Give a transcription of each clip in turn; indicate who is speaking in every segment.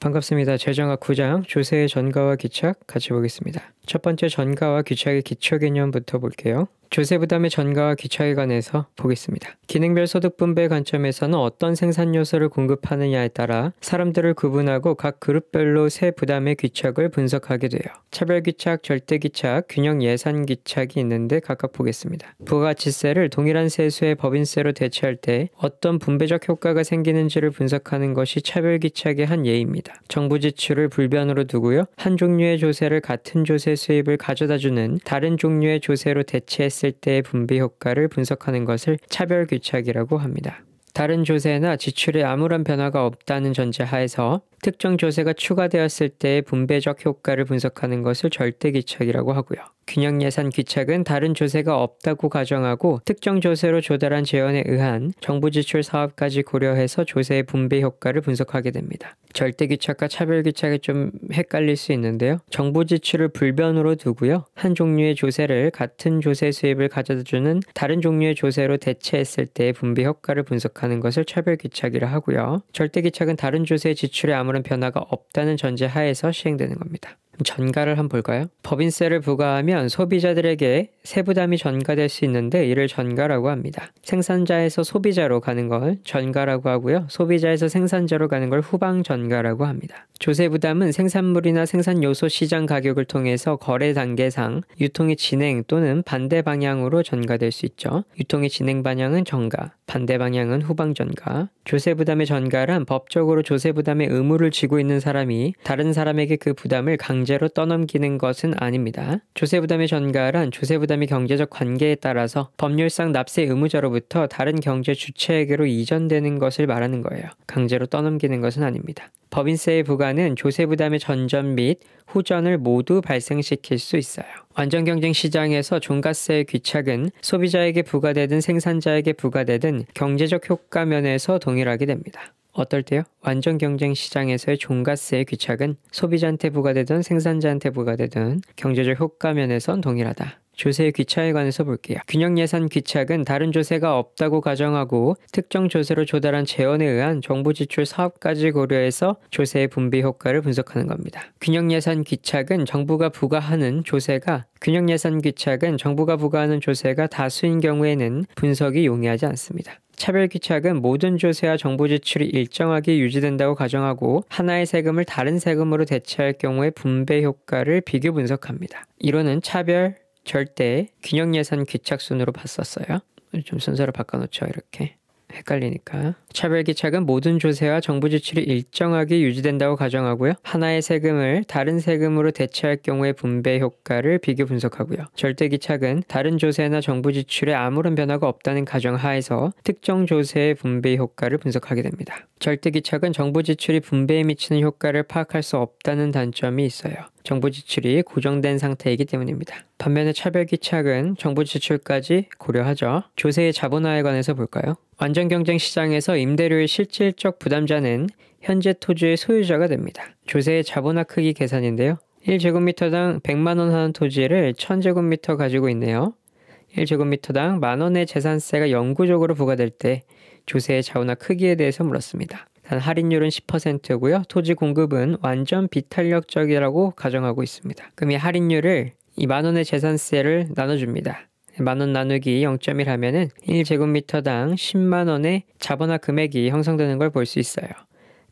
Speaker 1: 반갑습니다. 재정학 9장 조세의 전가와 귀착 같이 보겠습니다. 첫 번째 전가와 귀착의 기초 개념부터 볼게요. 조세 부담의 전가와 귀착에 관해서 보겠습니다. 기능별 소득 분배의 관점에서는 어떤 생산 요소를 공급하느냐에 따라 사람들을 구분하고 각 그룹별로 세 부담의 귀착을 분석하게 돼요. 차별 귀착, 절대 귀착, 균형 예산 귀착이 있는데 각각 보겠습니다. 부가가치세를 동일한 세수의 법인세로 대체할 때 어떤 분배적 효과가 생기는지를 분석하는 것이 차별 귀착의 한 예입니다. 정부 지출을 불변으로 두고요. 한 종류의 조세를 같은 조세 수입을 가져다주는 다른 종류의 조세로 대체했을 때의 분배 효과를 분석하는 것을 차별 귀착이라고 합니다. 다른 조세나 지출에 아무런 변화가 없다는 전제하에서 특정 조세가 추가되었을 때의 분배적 효과를 분석하는 것을 절대 귀착이라고 하고요. 균형 예산 귀착은 다른 조세가 없다고 가정하고 특정 조세로 조달한 재원에 의한 정부 지출 사업까지 고려해서 조세의 분배 효과를 분석하게 됩니다. 절대 귀착과 차별 귀착이 좀 헷갈릴 수 있는데요. 정부 지출을 불변으로 두고요. 한 종류의 조세를 같은 조세 수입을 가져다주는 다른 종류의 조세로 대체했을 때의 분배 효과를 분석하는 것을 차별 귀착이라 하고요. 절대 귀착은 다른 조세의 지출에 아무런 변화가 없다는 전제하에서 시행되는 겁니다. 전가를 한번 볼까요? 법인세를 부과하면 소비자들에게 세부담이 전가될 수 있는데 이를 전가라고 합니다. 생산자에서 소비자로 가는 걸 전가라고 하고요. 소비자에서 생산자로 가는 걸 후방 전가라고 합니다. 조세 부담은 생산물이나 생산 요소 시장 가격을 통해서 거래 단계상 유통의 진행 또는 반대 방향으로 전가될 수 있죠. 유통의 진행 방향은 전가, 반대 방향은 후방 전가. 조세 부담의 전가란 법적으로 조세 부담의 의무를 지고 있는 사람이 다른 사람에게 그 부담을 강제로 떠넘기는 것은 아닙니다. 조세 부담의 전가란 조세 부담이 경제적 관계에 따라서 법률상 납세 의무자로부터 다른 경제 주체에게로 이전되는 것을 말하는 거예요. 강제로 떠넘기는 것은 아닙니다. 법인세의 부과는 조세 부담의 전전 및 후전을 모두 발생시킬 수 있어요. 완전 경쟁 시장에서 종가세의 귀착은 소비자에게 부과되든 생산자에게 부과되든 경제적 효과 면에서 동일하게 됩니다. 어떨 때요? 완전 경쟁 시장에서의 종가세의 귀착은 소비자한테 부과되든 생산자한테 부과되든 경제적 효과 면에선 동일하다. 조세의 귀착에 관해서 볼게요. 균형 예산 귀착은 다른 조세가 없다고 가정하고 특정 조세로 조달한 재원에 의한 정부 지출 사업까지 고려해서 조세의 분배 효과를 분석하는 겁니다. 균형 예산 귀착은 정부가 부과하는 조세가 다수인 경우에는 분석이 용이하지 않습니다. 차별 귀착은 모든 조세와 정부 지출이 일정하게 유지된다고 가정하고 하나의 세금을 다른 세금으로 대체할 경우의 분배 효과를 비교 분석합니다. 이론은 차별, 절대, 균형 예산 귀착 순으로 봤었어요. 좀 순서를 바꿔놓죠. 이렇게 헷갈리니까. 차별 귀착은 모든 조세와 정부 지출이 일정하게 유지된다고 가정하고요. 하나의 세금을 다른 세금으로 대체할 경우의 분배 효과를 비교 분석하고요. 절대 귀착은 다른 조세나 정부 지출에 아무런 변화가 없다는 가정하에서 특정 조세의 분배 효과를 분석하게 됩니다. 절대 귀착은 정부 지출이 분배에 미치는 효과를 파악할 수 없다는 단점이 있어요. 정부 지출이 고정된 상태이기 때문입니다. 반면에 차별 귀착은 정부 지출까지 고려하죠. 조세의 자본화에 관해서 볼까요? 완전 경쟁 시장에서 임대료의 실질적 부담자는 현재 토지의 소유자가 됩니다. 조세의 자본화 크기 계산인데요. 1제곱미터당 100만 원 하는 토지를 1000제곱미터 가지고 있네요. 1제곱미터당 만원의 재산세가 영구적으로 부과될 때 조세의 자본화 크기에 대해서 물었습니다. 단 할인율은 10%고요. 토지 공급은 완전 비탄력적이라고 가정하고 있습니다. 그럼 이 할인율을 이 만원의 재산세를 나눠줍니다. 만원 나누기 0.1 하면은 1제곱미터당 10만원의 자본화 금액이 형성되는 걸 볼 수 있어요.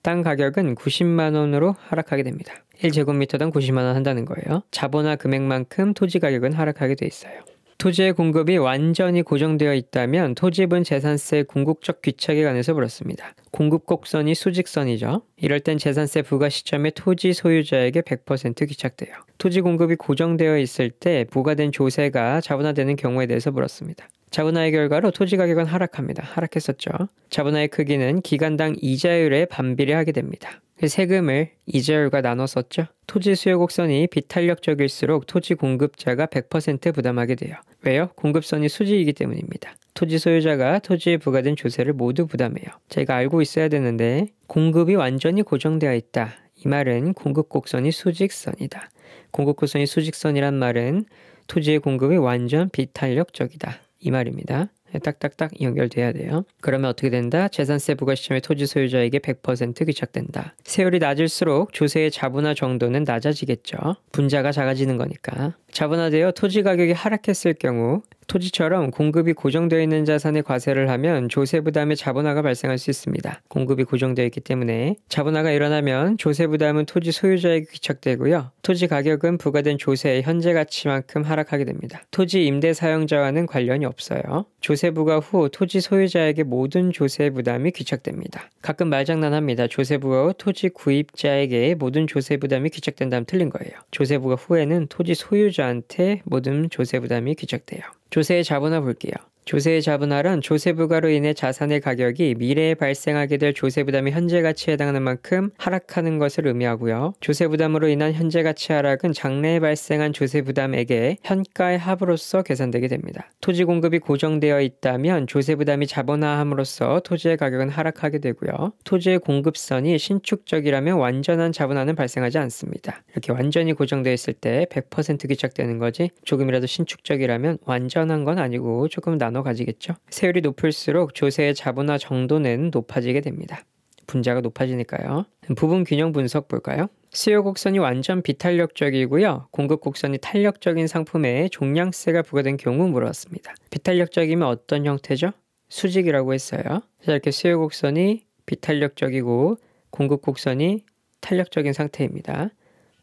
Speaker 1: 땅 가격은 90만원으로 하락하게 됩니다. 1제곱미터당 90만원 한다는 거예요. 자본화 금액만큼 토지 가격은 하락하게 돼 있어요. 토지의 공급이 완전히 고정되어 있다면 토지분 재산세 궁극적 귀착에 관해서 물었습니다. 공급 곡선이 수직선이죠. 이럴 땐 재산세 부과 시점에 토지 소유자에게 100% 귀착돼요. 토지 공급이 고정되어 있을 때 부과된 조세가 자본화되는 경우에 대해서 물었습니다. 자본화의 결과로 토지 가격은 하락합니다. 하락했었죠. 자본화의 크기는 기간당 이자율에 반비례하게 됩니다. 세금을 이자율과 나눴었죠. 토지 수요 곡선이 비탄력적일수록 토지 공급자가 100% 부담하게 돼요. 왜요? 공급선이 수직이기 때문입니다. 토지 소유자가 토지에 부과된 조세를 모두 부담해요. 제가 알고 있어야 되는데 공급이 완전히 고정되어 있다. 이 말은 공급 곡선이 수직선이다. 공급 곡선이 수직선이란 말은 토지의 공급이 완전 비탄력적이다. 이 말입니다. 딱딱딱 연결돼야 돼요. 그러면 어떻게 된다? 재산세 부과 시점에 토지 소유자에게 100% 귀착된다. 세율이 낮을수록 조세의 자본화 정도는 낮아지겠죠. 분자가 작아지는 거니까. 자본화되어 토지 가격이 하락했을 경우 토지처럼 공급이 고정되어 있는 자산에 과세를 하면 조세 부담의 자본화가 발생할 수 있습니다. 공급이 고정되어 있기 때문에 자본화가 일어나면 조세 부담은 토지 소유자에게 귀착되고요. 토지 가격은 부과된 조세의 현재 가치만큼 하락하게 됩니다. 토지 임대 사용자와는 관련이 없어요. 조세 부과 후 토지 소유자에게 모든 조세 부담이 귀착됩니다. 가끔 말장난합니다. 조세 부과 후 토지 구입자에게 모든 조세 부담이 귀착된다면 틀린 거예요. 조세 부과 후에는 토지 소유자한테 모든 조세 부담이 귀착돼요. 조세의 자본화 볼게요. 조세의 자본화란 조세 부과로 인해 자산의 가격이 미래에 발생하게 될 조세 부담이 현재 가치에 해당하는 만큼 하락하는 것을 의미하고요. 조세 부담으로 인한 현재 가치 하락은 장래에 발생한 조세 부담액의 현가의 합으로서 계산되게 됩니다. 토지 공급이 고정되어 있다면 조세 부담이 자본화함으로써 토지의 가격은 하락하게 되고요. 토지의 공급선이 신축적이라면 완전한 자본화는 발생하지 않습니다. 이렇게 완전히 고정되어 있을 때 100% 귀착되는 거지 조금이라도 신축적이라면 완전한 건 아니고 조금 나눠 가지겠죠. 세율이 높을수록 조세의 자본화 정도는 높아지게 됩니다. 분자가 높아지니까요. 부분 균형 분석 볼까요? 수요 곡선이 완전 비탄력적이고요. 공급 곡선이 탄력적인 상품에 종량세가 부과된 경우 물었습니다. 비탄력적이면 어떤 형태죠? 수직이라고 했어요. 자, 이렇게 수요 곡선이 비탄력적이고 공급 곡선이 탄력적인 상태입니다.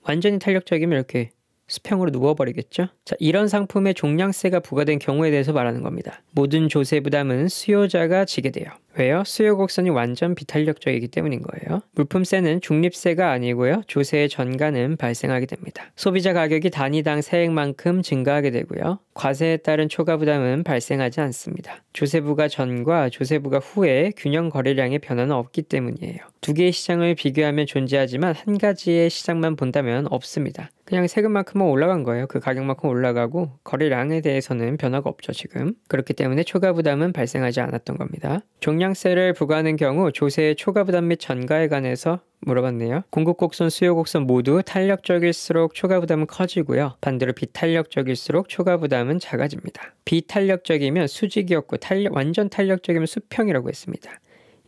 Speaker 1: 완전히 탄력적이면 이렇게 수평으로 누워버리겠죠? 자, 이런 상품에 종량세가 부과된 경우에 대해서 말하는 겁니다. 모든 조세 부담은 수요자가 지게 돼요. 왜요? 수요 곡선이 완전 비탄력적이기 때문인 거예요. 물품세는 중립세가 아니고요. 조세의 전가는 발생하게 됩니다. 소비자 가격이 단위당 세액만큼 증가하게 되고요. 과세에 따른 초과 부담은 발생하지 않습니다. 조세 부과 전과 조세 부과 후에 균형 거래량의 변화는 없기 때문이에요. 두 개의 시장을 비교하면 존재하지만 한 가지의 시장만 본다면 없습니다. 그냥 세금만큼만 올라간 거예요. 그 가격만큼 올라가고 거래량에 대해서는 변화가 없죠, 지금. 그렇기 때문에 초과 부담은 발생하지 않았던 겁니다. 종량세를 부과하는 경우 조세의 초과 부담 및 전가에 관해서 물어봤네요. 공급 곡선, 수요 곡선 모두 탄력적일수록 초과 부담은 커지고요. 반대로 비탄력적일수록 초과 부담은 작아집니다. 비탄력적이면 수직이었고 완전 탄력적이면 수평이라고 했습니다.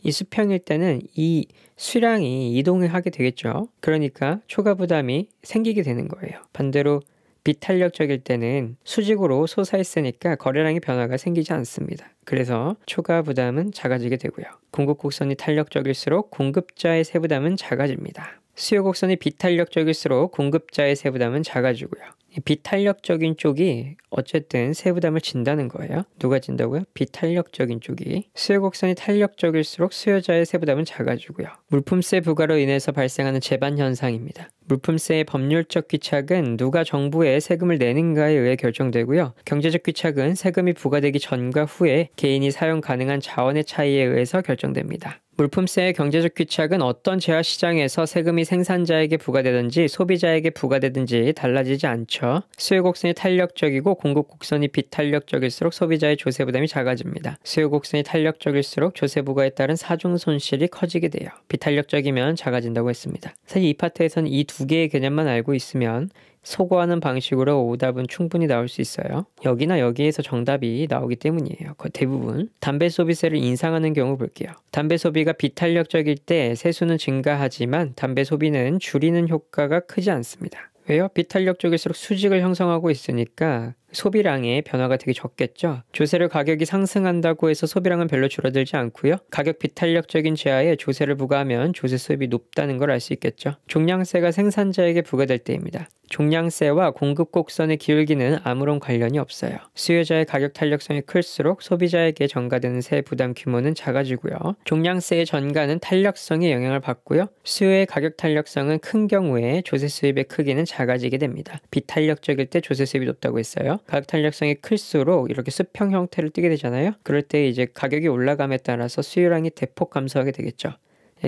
Speaker 1: 이 수평일 때는 이 수량이 이동을 하게 되겠죠. 그러니까 초과 부담이 생기게 되는 거예요. 반대로 비탄력적일 때는 수직으로 솟아있으니까 거래량의 변화가 생기지 않습니다. 그래서 초과 부담은 작아지게 되고요. 공급 곡선이 탄력적일수록 공급자의 세부담은 작아집니다. 수요 곡선이 비탄력적일수록 공급자의 세부담은 작아지고요. 비탄력적인 쪽이 어쨌든 세부담을 진다는 거예요. 누가 진다고요? 비탄력적인 쪽이. 수요 곡선이 탄력적일수록 수요자의 세부담은 작아지고요. 물품세 부과로 인해서 발생하는 재반 현상입니다. 물품세의 법률적 귀착은 누가 정부에 세금을 내는가에 의해 결정되고요. 경제적 귀착은 세금이 부과되기 전과 후에 개인이 사용 가능한 자원의 차이에 의해서 결정됩니다. 물품세의 경제적 귀착은 어떤 재화시장에서 세금이 생산자에게 부과되든지 소비자에게 부과되든지 달라지지 않죠. 수요 곡선이 탄력적이고 공급 곡선이 비탄력적일수록 소비자의 조세 부담이 작아집니다. 수요 곡선이 탄력적일수록 조세 부과에 따른 사중 손실이 커지게 돼요. 비탄력적이면 작아진다고 했습니다. 사실 이 파트에서는 이 두 개의 개념만 알고 있으면 소거하는 방식으로 오답은 충분히 나올 수 있어요. 여기나 여기에서 정답이 나오기 때문이에요. 거의 대부분. 담배 소비세를 인상하는 경우 볼게요. 담배 소비가 비탄력적일 때 세수는 증가하지만 담배 소비는 줄이는 효과가 크지 않습니다. 왜요? 비탄력적일수록 수직을 형성하고 있으니까 소비량의 변화가 되게 적겠죠. 조세를 가격이 상승한다고 해서 소비량은 별로 줄어들지 않고요. 가격 비탄력적인 재화에 조세를 부과하면 조세 수입이 높다는 걸 알 수 있겠죠. 종량세가 생산자에게 부과될 때입니다. 종량세와 공급 곡선의 기울기는 아무런 관련이 없어요. 수요자의 가격 탄력성이 클수록 소비자에게 전가되는 세 부담 규모는 작아지고요. 종량세의 전가는 탄력성에 영향을 받고요. 수요의 가격 탄력성은 큰 경우에 조세 수입의 크기는 작아지게 됩니다. 비탄력적일 때 조세 수입이 높다고 했어요. 가격 탄력성이 클수록 이렇게 수평 형태를 띠게 되잖아요. 그럴 때 이제 가격이 올라감에 따라서 수요량이 대폭 감소하게 되겠죠.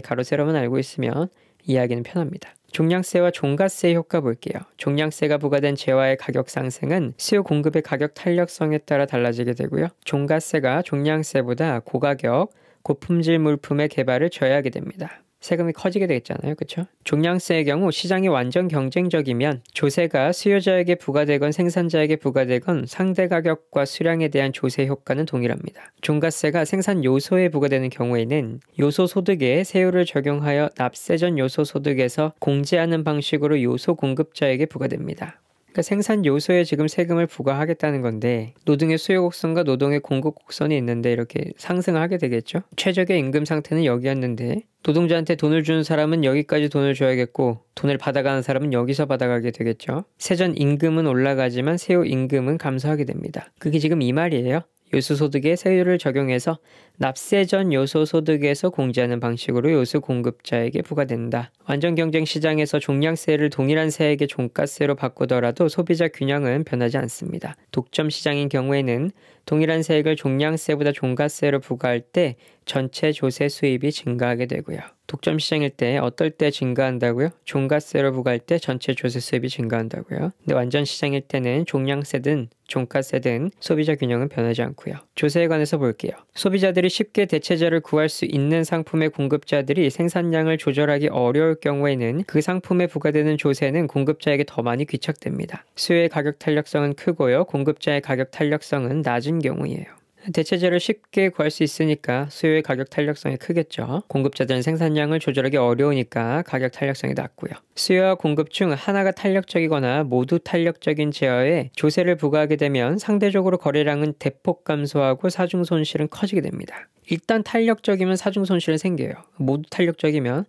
Speaker 1: 가로 세로만 알고 있으면 이해하기는 편합니다. 종량세와 종가세 효과 볼게요. 종량세가 부과된 재화의 가격 상승은 수요 공급의 가격 탄력성에 따라 달라지게 되고요. 종가세가 종량세보다 고가격, 고품질 물품의 개발을 저해하게 됩니다. 세금이 커지게 되겠잖아요. 그렇죠? 종량세의 경우 시장이 완전 경쟁적이면 조세가 수요자에게 부과되건 생산자에게 부과되건 상대 가격과 수량에 대한 조세 효과는 동일합니다. 종가세가 생산 요소에 부과되는 경우에는 요소 소득에 세율을 적용하여 납세 전 요소 소득에서 공제하는 방식으로 요소 공급자에게 부과됩니다. 그러니까 생산 요소에 지금 세금을 부과하겠다는 건데 노동의 수요 곡선과 노동의 공급 곡선이 있는데 이렇게 상승하게 되겠죠. 최적의 임금 상태는 여기였는데 노동자한테 돈을 주는 사람은 여기까지 돈을 줘야겠고 돈을 받아가는 사람은 여기서 받아가게 되겠죠. 세전 임금은 올라가지만 세후 임금은 감소하게 됩니다. 그게 지금 이 말이에요. 요소소득에 세율을 적용해서 납세 전 요소소득에서 공제하는 방식으로 요소 공급자에게 부과된다. 완전 경쟁 시장에서 종량세를 동일한 세액의 종가세로 바꾸더라도 소비자 균형은 변하지 않습니다. 독점 시장인 경우에는 동일한 세액을 종량세보다 종가세로 부과할 때 전체 조세 수입이 증가하게 되고요. 독점 시장일 때 어떨 때 증가한다고요? 종가세로 부과할 때 전체 조세 수입이 증가한다고요. 근데 완전 시장일 때는 종량세든 종가세든 소비자 균형은 변하지 않고요. 조세에 관해서 볼게요. 소비자들이 쉽게 대체재를 구할 수 있는 상품의 공급자들이 생산량을 조절하기 어려울 경우에는 그 상품에 부과되는 조세는 공급자에게 더 많이 귀착됩니다. 수요의 가격 탄력성은 크고요. 공급자의 가격 탄력성은 낮은 경우이에요. 대체재를 쉽게 구할 수 있으니까 수요의 가격 탄력성이 크겠죠. 공급자들은 생산량을 조절하기 어려우니까 가격 탄력성이 낮고요. 수요와 공급 중 하나가 탄력적이거나 모두 탄력적인 제어에 조세를 부과하게 되면 상대적으로 거래량은 대폭 감소하고 사중 손실은 커지게 됩니다. 일단 탄력적이면 사중 손실은 생겨요. 모두 탄력적이면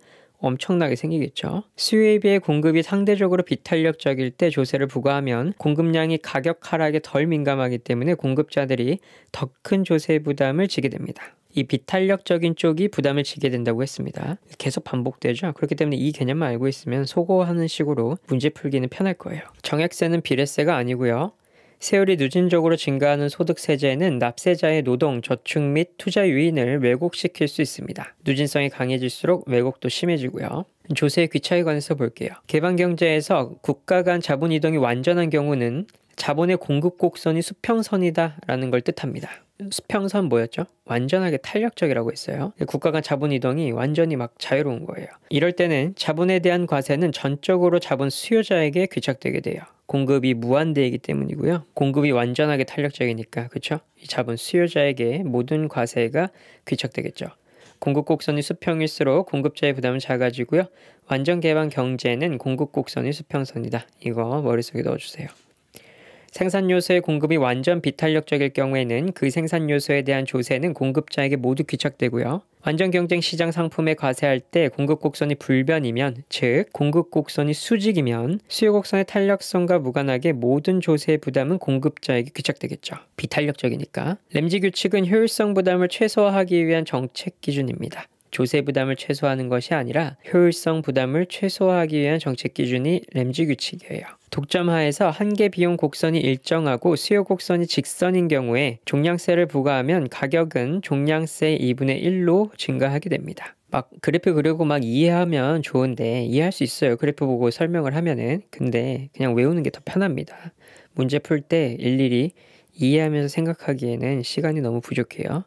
Speaker 1: 엄청나게 생기겠죠. 수요에 비해 공급이 상대적으로 비탄력적일 때 조세를 부과하면 공급량이 가격 하락에 덜 민감하기 때문에 공급자들이 더 큰 조세 부담을 지게 됩니다. 이 비탄력적인 쪽이 부담을 지게 된다고 했습니다. 계속 반복되죠. 그렇기 때문에 이 개념만 알고 있으면 소거하는 식으로 문제 풀기는 편할 거예요. 정액세는 비례세가 아니고요. 세율이 누진적으로 증가하는 소득세제는 납세자의 노동, 저축 및 투자 유인을 왜곡시킬 수 있습니다. 누진성이 강해질수록 왜곡도 심해지고요. 조세의 귀착에 관해서 볼게요. 개방경제에서 국가 간 자본 이동이 완전한 경우는 자본의 공급 곡선이 수평선이다 라는 걸 뜻합니다. 수평선 뭐였죠? 완전하게 탄력적이라고 했어요. 국가 간 자본 이동이 완전히 막 자유로운 거예요. 이럴 때는 자본에 대한 과세는 전적으로 자본 수요자에게 귀착되게 돼요. 공급이 무한대이기 때문이고요. 공급이 완전하게 탄력적이니까 그렇죠? 이 자본 수요자에게 모든 과세가 귀착되겠죠. 공급 곡선이 수평일수록 공급자의 부담은 작아지고요. 완전 개방 경제는 공급 곡선이 수평선이다. 이거 머릿속에 넣어주세요. 생산 요소의 공급이 완전 비탄력적일 경우에는 그 생산 요소에 대한 조세는 공급자에게 모두 귀착되고요. 완전 경쟁 시장 상품에 과세할 때 공급 곡선이 불변이면, 즉 공급 곡선이 수직이면 수요 곡선의 탄력성과 무관하게 모든 조세의 부담은 공급자에게 귀착되겠죠. 비탄력적이니까. 램지 규칙은 효율성 부담을 최소화하기 위한 정책 기준입니다. 조세 부담을 최소화하는 것이 아니라 효율성 부담을 최소화하기 위한 정책 기준이 램지 규칙이에요. 독점하에서 한계 비용 곡선이 일정하고 수요 곡선이 직선인 경우에 종량세를 부과하면 가격은 종량세 2분의 1로 증가하게 됩니다. 막 그래프 그리고 막 이해하면 좋은데 이해할 수 있어요. 그래프 보고 설명을 하면은. 근데 그냥 외우는 게 더 편합니다. 문제 풀 때 일일이 이해하면서 생각하기에는 시간이 너무 부족해요.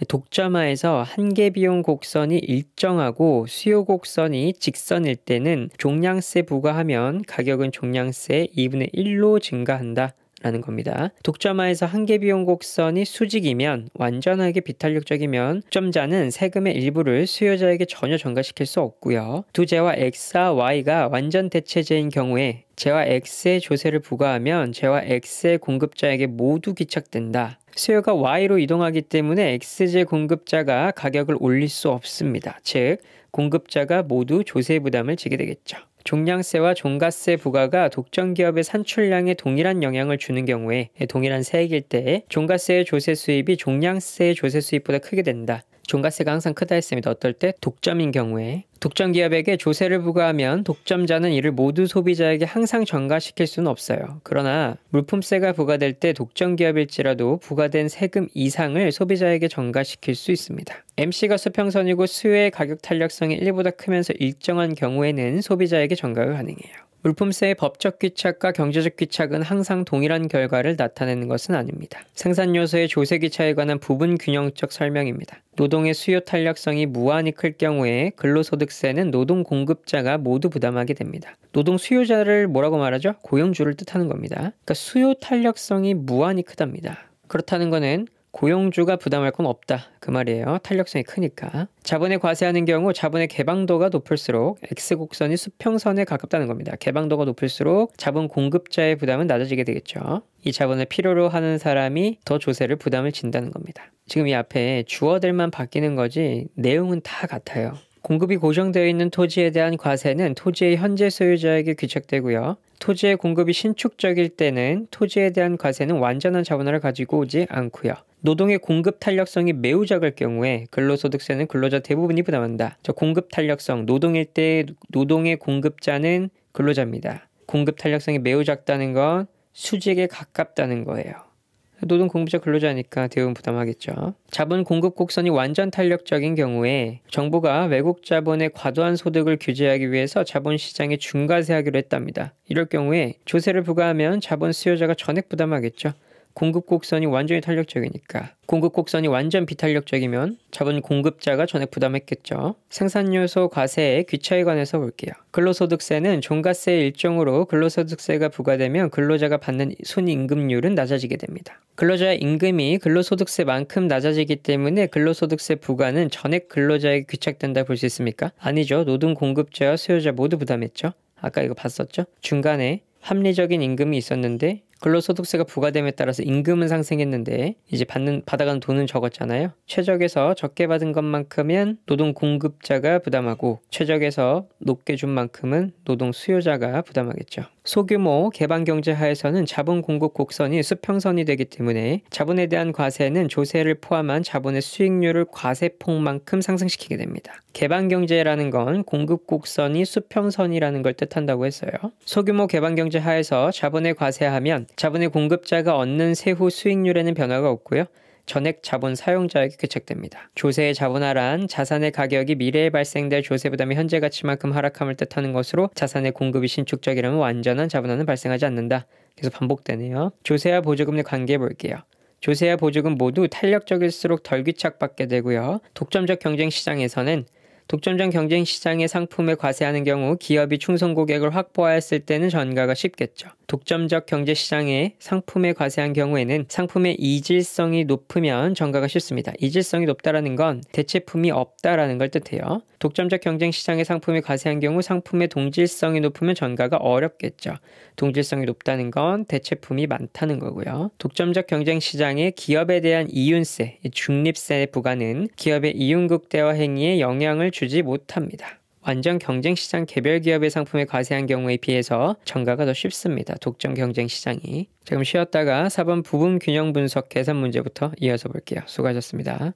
Speaker 1: 독점화에서 한계 비용 곡선이 일정하고 수요 곡선이 직선일 때는 종량세 부과하면 가격은 종량세 2분의 1로 증가한다 라는 겁니다. 독점화에서 한계 비용 곡선이 수직이면 완전하게 비탄력적이면 독점자는 세금의 일부를 수요자에게 전혀 전가시킬 수 없고요. 두 재와 X와 Y가 완전 대체제인 경우에 재와 X의 조세를 부과하면 재와 X의 공급자에게 모두 귀착된다. 수요가 Y로 이동하기 때문에 X제 공급자가 가격을 올릴 수 없습니다. 즉, 공급자가 모두 조세 부담을 지게 되겠죠. 종량세와 종가세 부과가 독점기업의 산출량에 동일한 영향을 주는 경우에 동일한 세액일 때 종가세의 조세 수입이 종량세의 조세 수입보다 크게 된다. 종가세가 항상 크다 했습니다. 어떨 때? 독점인 경우에. 독점기업에게 조세를 부과하면 독점자는 이를 모두 소비자에게 항상 전가시킬 수는 없어요. 그러나 물품세가 부과될 때 독점기업일지라도 부과된 세금 이상을 소비자에게 전가시킬 수 있습니다. MC가 수평선이고 수요의 가격 탄력성이 1보다 크면서 일정한 경우에는 소비자에게 전가가 가능해요. 물품세의 법적 귀착과 경제적 귀착은 항상 동일한 결과를 나타내는 것은 아닙니다. 생산 요소의 조세 귀착에 관한 부분 균형적 설명입니다. 노동의 수요 탄력성이 무한히 클 경우에 근로소득 근로소득세는 노동 공급자가 모두 부담하게 됩니다. 노동 수요자를 뭐라고 말하죠? 고용주를 뜻하는 겁니다. 그러니까 수요 탄력성이 무한히 크답니다. 그렇다는 거는 고용주가 부담할 건 없다 그 말이에요. 탄력성이 크니까. 자본에 과세하는 경우 자본의 개방도가 높을수록 X곡선이 수평선에 가깝다는 겁니다. 개방도가 높을수록 자본 공급자의 부담은 낮아지게 되겠죠. 이 자본을 필요로 하는 사람이 더 조세를 부담을 진다는 겁니다. 지금 이 앞에 주어들만 바뀌는 거지 내용은 다 같아요. 공급이 고정되어 있는 토지에 대한 과세는 토지의 현재 소유자에게 귀착되고요. 토지의 공급이 신축적일 때는 토지에 대한 과세는 완전한 자본화를 가지고 오지 않고요. 노동의 공급 탄력성이 매우 작을 경우에 근로소득세는 근로자 대부분이 부담한다. 공급 탄력성, 노동일 때 노동의 공급자는 근로자입니다. 공급 탄력성이 매우 작다는 건 수직에 가깝다는 거예요. 노동 공급자 근로자니까 대부분 부담하겠죠. 자본 공급 곡선이 완전 탄력적인 경우에 정부가 외국 자본의 과도한 소득을 규제하기 위해서 자본 시장에 중과세하기로 했답니다. 이럴 경우에 조세를 부과하면 자본 수요자가 전액 부담하겠죠. 공급 곡선이 완전히 탄력적이니까. 공급 곡선이 완전 비탄력적이면 자본 공급자가 전액 부담했겠죠. 생산요소 과세의 귀차에 관해서 볼게요. 근로소득세는 종가세의 일종으로 근로소득세가 부과되면 근로자가 받는 순임금률은 낮아지게 됩니다. 근로자의 임금이 근로소득세만큼 낮아지기 때문에 근로소득세 부과는 전액 근로자에게 귀착된다 볼 수 있습니까? 아니죠. 노동 공급자와 수요자 모두 부담했죠. 아까 이거 봤었죠? 중간에 합리적인 임금이 있었는데 근로소득세가 부과됨에 따라서 임금은 상승했는데 이제 받아가는 돈은 적었잖아요. 최적에서 적게 받은 것만큼은 노동 공급자가 부담하고 최적에서 높게 준 만큼은 노동 수요자가 부담하겠죠. 소규모 개방경제 하에서는 자본 공급 곡선이 수평선이 되기 때문에 자본에 대한 과세는 조세를 포함한 자본의 수익률을 과세폭만큼 상승시키게 됩니다. 개방경제라는 건 공급 곡선이 수평선이라는 걸 뜻한다고 했어요. 소규모 개방경제 하에서 자본에 과세하면 자본의 공급자가 얻는 세후 수익률에는 변화가 없고요. 전액 자본 사용자에게 귀착됩니다. 조세의 자본화란 자산의 가격이 미래에 발생될 조세 부담이 현재 가치만큼 하락함을 뜻하는 것으로 자산의 공급이 신축적이라면 완전한 자본화는 발생하지 않는다. 계속 반복되네요. 조세와 보조금의 관계 볼게요. 조세와 보조금 모두 탄력적일수록 덜 귀착받게 되고요. 독점적 경쟁 시장에서는 독점적 경쟁 시장의 상품에 과세하는 경우 기업이 충성 고객을 확보하였을 때는 전가가 쉽겠죠. 독점적 경제 시장에 상품에 과세한 경우에는 상품의 이질성이 높으면 전가가 쉽습니다. 이질성이 높다라는 건 대체품이 없다라는 걸 뜻해요. 독점적 경쟁 시장의 상품에 과세한 경우 상품의 동질성이 높으면 전가가 어렵겠죠. 동질성이 높다는 건 대체품이 많다는 거고요. 독점적 경쟁 시장에 기업에 대한 이윤세, 중립세 부과는 기업의 이윤극대화 행위에 영향을 주지 못합니다. 완전 경쟁시장 개별 기업의 상품에 과세한 경우에 비해서 전가가 더 쉽습니다. 독점 경쟁시장이. 지금 쉬었다가 4번 부분 균형 분석 계산 문제부터 이어서 볼게요. 수고하셨습니다.